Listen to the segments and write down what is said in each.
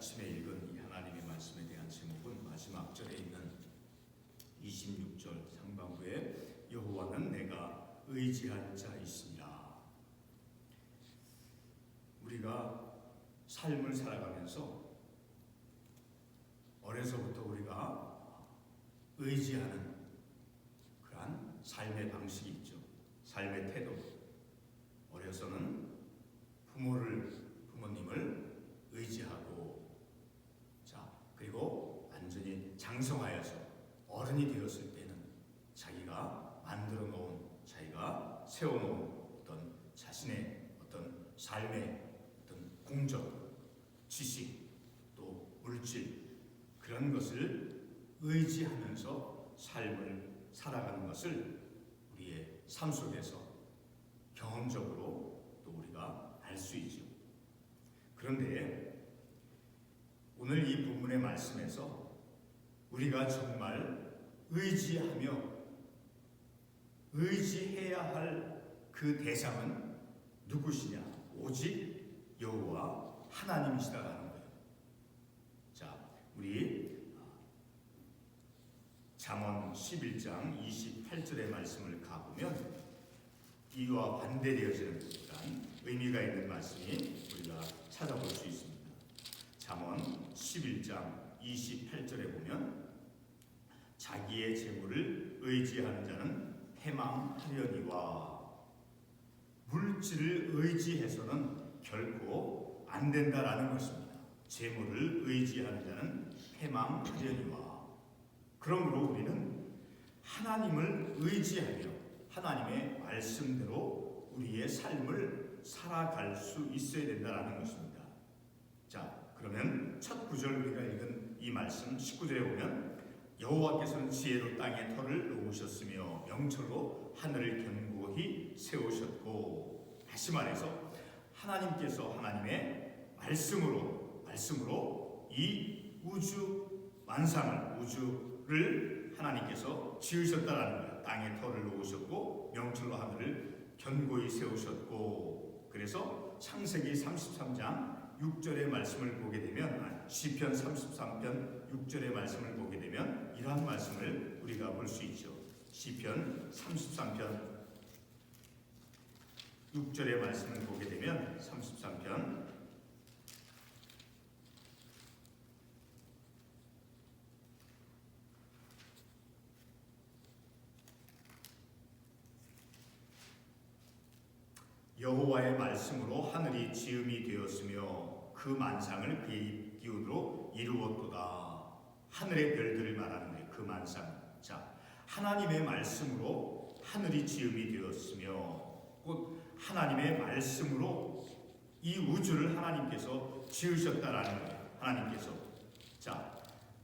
아침에 읽은 이 하나님의 말씀에 대한 제목은 마지막 절에 있는 26절 상반부에 여호와는 내가 의지할 자이시니라. 우리가 삶을 살아가면서 어려서부터 우리가 의지하는 그러한 삶의 방식이 있죠. 삶의 태도. 어려서는 부모님을 의지하고, 그리고 완전히 장성하여서 어른이 되었을 때는 자기가 만들어 놓은, 자기가 세워 놓은 어떤 자신의 어떤 삶의 어떤 공적, 지식, 또 물질, 그런 것을 의지하면서 삶을 살아가는 것을 우리의 삶 속에서 경험적으로 또 우리가 알 수 있죠. 그런데 오늘 이 본문의 말씀에서 우리가 정말 의지해야 할 그 대상은 누구시냐? 오직 여호와 하나님이시다라는 거예요. 우리 잠언 11장 28절의 말씀을 가보면 이와 반대되어지는 그런 의미가 있는 말씀이 우리가 찾아볼 수 있습니다. 잠언 11장 28절에 보면 자기의 재물을 의지하는 자는 패망하려니와, 물질을 의지해서는 결코 안 된다라는 것입니다. 재물을 의지하는 자는 패망하려니와. 그러므로 우리는 하나님을 의지하며 하나님의 말씀대로 우리의 삶을 살아갈 수 있어야 된다는 것입니다. 그러면 첫 구절 우리가 읽은 이 말씀 19절에 보면 여호와께서는 지혜로 땅에 터를 놓으셨으며 명철로 하늘을 견고히 세우셨고, 다시 말해서 하나님께서 하나님의 말씀으로 이 우주 만상을, 우주를 하나님께서 지으셨다라는 거예요. 땅에 터를 놓으셨고 명철로 하늘을 견고히 세우셨고. 그래서 창세기 33장 6절의 말씀을 보게 되면, 시편 33편 6절의 말씀을 보게 되면 이러한 말씀을 우리가 볼 수 있죠. 시편 33편 6절의 말씀을 보게 되면 33편 여호와의 말씀으로 하늘이 지음이 되었으며 그 만상을 그의 기운으로 이루었도다. 하늘의 별들을 말하는 거예요. 그 만상. 하나님의 말씀으로 하늘이 지음이 되었으며, 곧 하나님의 말씀으로 이 우주를 하나님께서 지으셨다라는 거예요. 하나님께서.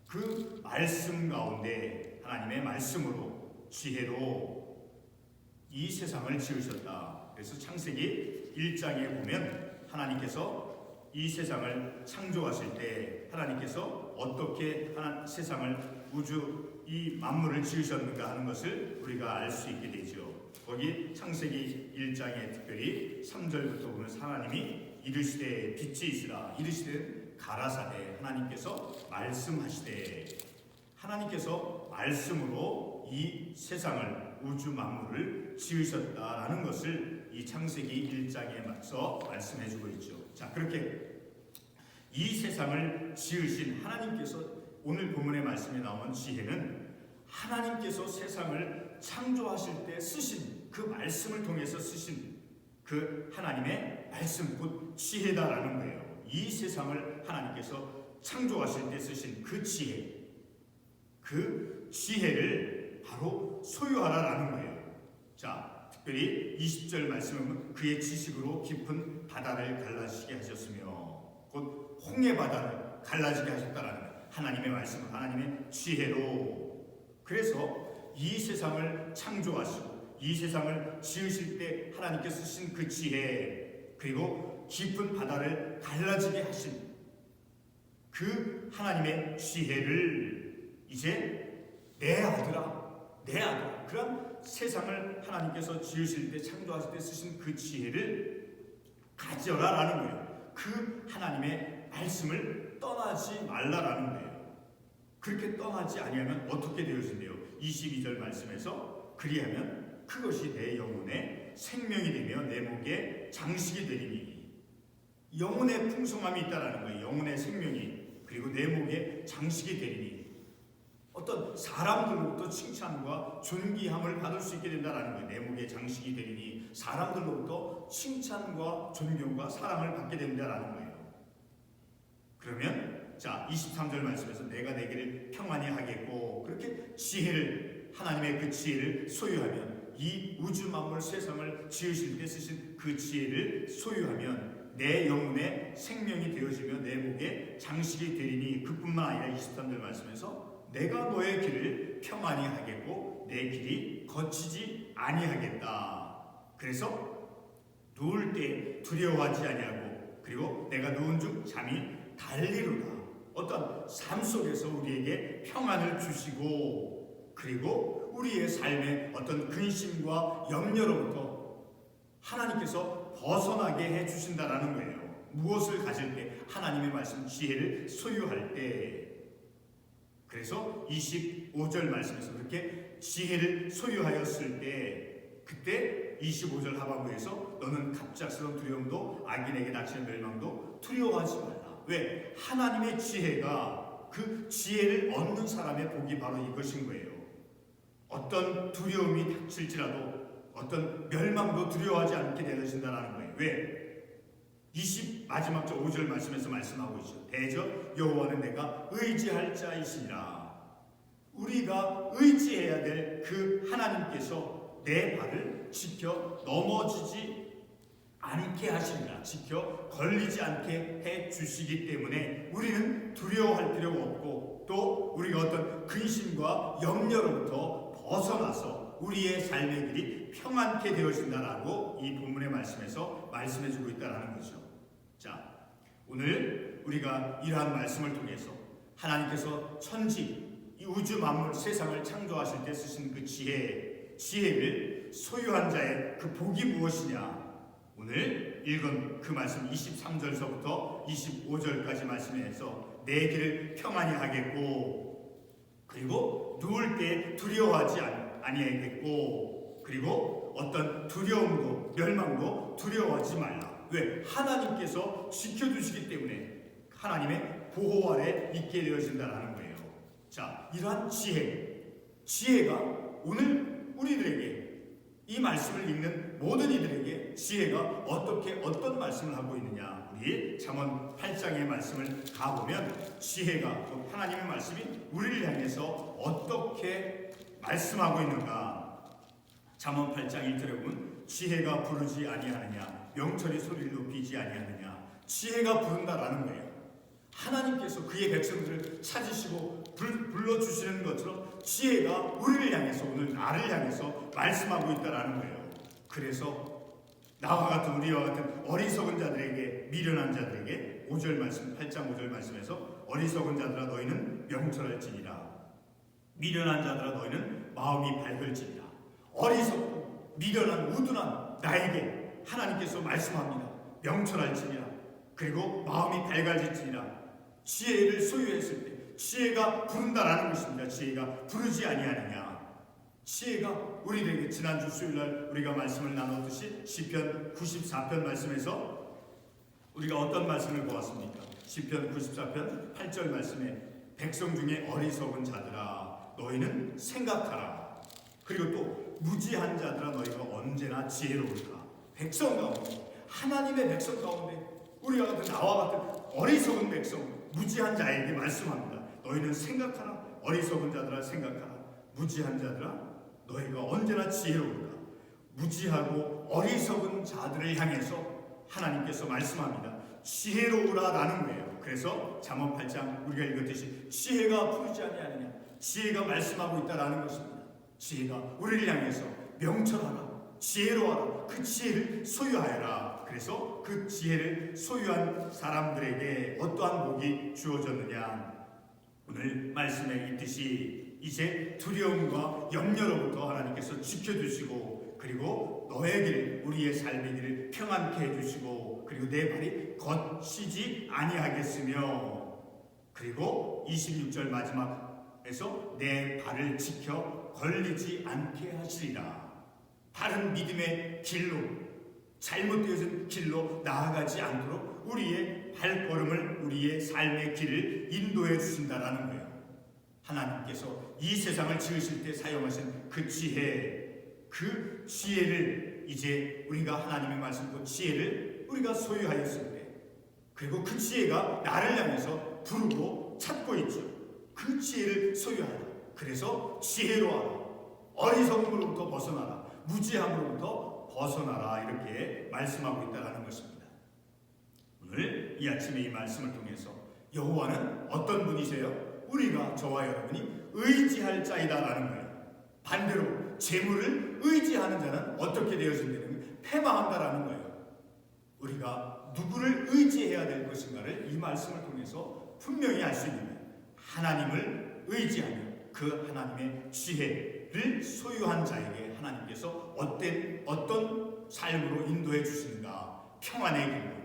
그 말씀 가운데 하나님의 말씀으로 지혜로 이 세상을 지으셨다. 그래서 창세기 1장에 보면 하나님께서 이 세상을 창조하실 때 하나님께서 어떻게 세상을, 우주 이 만물을 지으셨는가 하는 것을 우리가 알 수 있게 되죠. 거기 창세기 1장에 특별히 3절부터 보면 하나님이 이르시되 빛이 있으라, 이르시되 가라사대, 하나님께서 말씀하시되, 하나님께서 말씀으로 이 세상을, 우주 만물을 지으셨다라는 것을 이 창세기 1장에서 말씀해주고 있죠. 그렇게 이 세상을 지으신 하나님께서, 오늘 본문의 말씀에 나온 지혜는 하나님께서 세상을 창조하실 때 쓰신 그 말씀을 통해서 쓰신 그 하나님의 말씀, 곧 지혜다라는 거예요. 이 세상을 하나님께서 창조하실 때 쓰신 그 지혜, 그 지혜를 바로 소유하라라는 거예요. 특별히 20절 말씀은 그의 지식으로 깊은 바다를 갈라지게 하셨으며, 곧 홍해 바다를 갈라지게 하셨다라는 거예요. 하나님의 말씀, 하나님의 지혜로. 그래서 이 세상을 창조하시고 이 세상을 지으실 때 하나님께 쓰신 그 지혜, 그리고 깊은 바다를 갈라지게 하신 그 하나님의 지혜를 이제 내 아들아, 그런 세상을 하나님께서 지으실 때, 창조하실 때 쓰신 그 지혜를 가져라라는 거예요. 그 하나님의 말씀을 떠나지 말라라는 거예요. 그렇게 떠나지 아니하면 어떻게 되어진대요? 22절 말씀에서 그리하면 그것이 내 영혼의 생명이 되며 내 목에 장식이 되리니, 영혼의 풍성함이 있다라는 거예요. 영혼의 생명이, 그리고 내 목에 장식이 되리니, 어떤 사람들로부터 칭찬과 존귀함을 받을 수 있게 된다라는 거예요. 내 목에 장식이 되리니 사람들로부터 칭찬과 존경과 사랑을 받게 된다라는 거예요. 그러면 자 23절 말씀에서 내가 내게를 평안히 하겠고, 그렇게 지혜를, 하나님의 그 지혜를 소유하면, 이 우주 만물 세상을 지으실 때 쓰신 그 지혜를 소유하면 내 영혼의 생명이 되어지며 내 목에 장식이 되리니, 그뿐만 아니라 23절 말씀에서 내가 너의 길을 평안히 하겠고 내 길이 거치지 아니하겠다. 그래서 누울 때 두려워하지 아니하고, 그리고 내가 누운 중 잠이 달리로다. 어떤 삶 속에서 우리에게 평안을 주시고, 그리고 우리의 삶에 어떤 근심과 염려로부터 하나님께서 벗어나게 해주신다라는 거예요. 무엇을 가질 때? 하나님의 말씀 지혜를 소유할 때. 그래서 25절 말씀에서 그렇게 지혜를 소유하였을 때, 그때 25절 하반부에서 너는 갑작스러운 두려움도 악인에게 닥치는 멸망도 두려워하지 말라. 왜? 하나님의 지혜가, 그 지혜를 얻는 사람의 복이 바로 이것인 거예요. 어떤 두려움이 닥칠지라도 어떤 멸망도 두려워하지 않게 되어진다는 거예요. 왜? 20 마지막 절 5절 말씀에서 말씀하고 있죠. 대저 여호와는 내가 의지할 자이시니라. 우리가 의지해야 될 그 하나님께서 내 발을 지켜 넘어지지 않게 하시니라. 지켜 걸리지 않게 해 주시기 때문에 우리는 두려워할 필요가 없고, 또 우리가 어떤 근심과 염려로부터 벗어나서 우리의 삶의 길이 평안케 되어진다라고 이 본문의 말씀에서 말씀해주고 있다는 거죠. 자, 오늘 우리가 이러한 말씀을 통해서 하나님께서 천지, 이 우주 만물 세상을 창조하실 때 쓰신 그 지혜를 소유한 자의 그 복이 무엇이냐, 오늘 읽은 그 말씀 23절서부터 25절까지 말씀에서 내 길을 평안히 하겠고, 그리고 누울 때 두려워하지 아니하겠고, 그리고 어떤 두려움도 멸망도 두려워하지 말라. 왜? 하나님께서 지켜주시기 때문에 하나님의 보호 아래 있게 되어진다는 거예요. 자, 이러한 지혜가 오늘 우리들에게, 이 말씀을 읽는 모든 이들에게 지혜가 어떤 말씀을 하고 있느냐, 우리 잠언 8장의 말씀을 가보면 지혜가, 하나님의 말씀이 우리를 향해서 어떻게 말씀하고 있는가. 잠언 8장 1절에 보면 지혜가 부르지 아니하느냐, 명철이 소리를 높이지 아니하느냐. 지혜가 부른다라는 거예요. 하나님께서 그의 백성들을 찾으시고 불러주시는 것처럼 지혜가 우리를 향해서, 오늘 나를 향해서 말씀하고 있다라는 거예요. 그래서 나와 같은, 우리와 같은 어리석은 자들에게, 미련한 자들에게 5절 말씀, 8장 5절 말씀에서 어리석은 자들아 너희는 명철할지니라, 미련한 자들아 너희는 마음이 밝을지니라. 어리석고 미련한 우둔한 나에게 하나님께서 말씀합니다. 명철할지니라, 그리고 마음이 밝아질지니라. 지혜를 소유했을 때 지혜가 부른다라는 것입니다. 지혜가 부르지 아니하느냐. 지혜가 우리에게, 지난주 수요일날 우리가 말씀을 나눴듯이 시편 94편 말씀에서 우리가 어떤 말씀을 보았습니까? 시편 94편 8절 말씀에 백성 중에 어리석은 자들아 너희는 생각하라. 그리고 또 무지한 자들아 너희가 언제나 지혜로울까. 백성 가운데, 하나님의 백성 가운데 우리와 같은, 나와 같은 어리석은 백성, 무지한 자에게 말씀합니다. 너희는 생각하라. 어리석은 자들아 생각하라. 무지한 자들아 너희가 언제나 지혜로울까. 무지하고 어리석은 자들을 향해서 하나님께서 말씀합니다. 지혜로우라라는 거예요. 그래서 잠언 8장 우리가 읽었듯이 지혜가 부르지 아니하느냐, 지혜가 말씀하고 있다라는 것입니다. 지혜가 우리를 향해서 명철하라, 지혜로워하라, 그 지혜를 소유하여라. 그래서 그 지혜를 소유한 사람들에게 어떠한 복이 주어졌느냐, 오늘 말씀에 있듯이 이제 두려움과 염려로부터 하나님께서 지켜주시고, 그리고 너의 길, 우리의 삶의 길을 평안케 해주시고, 그리고 내 발이 거치지 아니하겠으며 그리고 26절 마지막에서 내 발을 지켜 걸리지 않게 하시리라. 바른 믿음의 길로 잘못되어진 길로 나아가지 않도록 우리의 발걸음을 우리의 삶의 길을 인도해 주신다라는 거예요. 하나님께서 이 세상을 지으실 때 사용하신 그 지혜를 이제 우리가 하나님의 말씀 그 지혜를 우리가 소유하였을 때 그리고 그 지혜가 나를 향해서 부르고 찾고 있죠. 그 지혜를 소유하라. 그래서 지혜로워라. 어리석음으로부터 벗어나라. 무지함으로부터 벗어나라. 이렇게 말씀하고 있다는 것입니다. 오늘 이 아침에 이 말씀을 통해서 여호와는 어떤 분이세요? 우리가 저와 여러분이 의지할 자이다라는 거예요. 반대로 재물을 의지하는 자는 어떻게 되어진다는 패망한다라는 거예요. 우리가 누구를 의지해야 될 것인가를 이 말씀을 통해서 분명히 알 수 있는 거예요. 하나님을 의지하며 그 하나님의 지혜를 소유한 자에게 하나님께서 어떤 삶으로 인도해 주시는가. 평안의 길로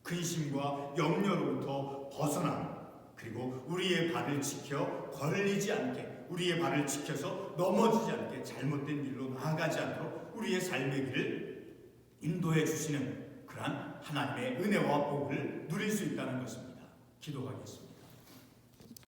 근심과 염려로부터 벗어나 그리고 우리의 발을 지켜 걸리지 않게 우리의 발을 지켜서 넘어지지 않게 잘못된 길로 나아가지 않도록 우리의 삶의 길을 인도해 주시는 그러한 하나님의 은혜와 복을 누릴 수 있다는 것입니다. 기도하겠습니다.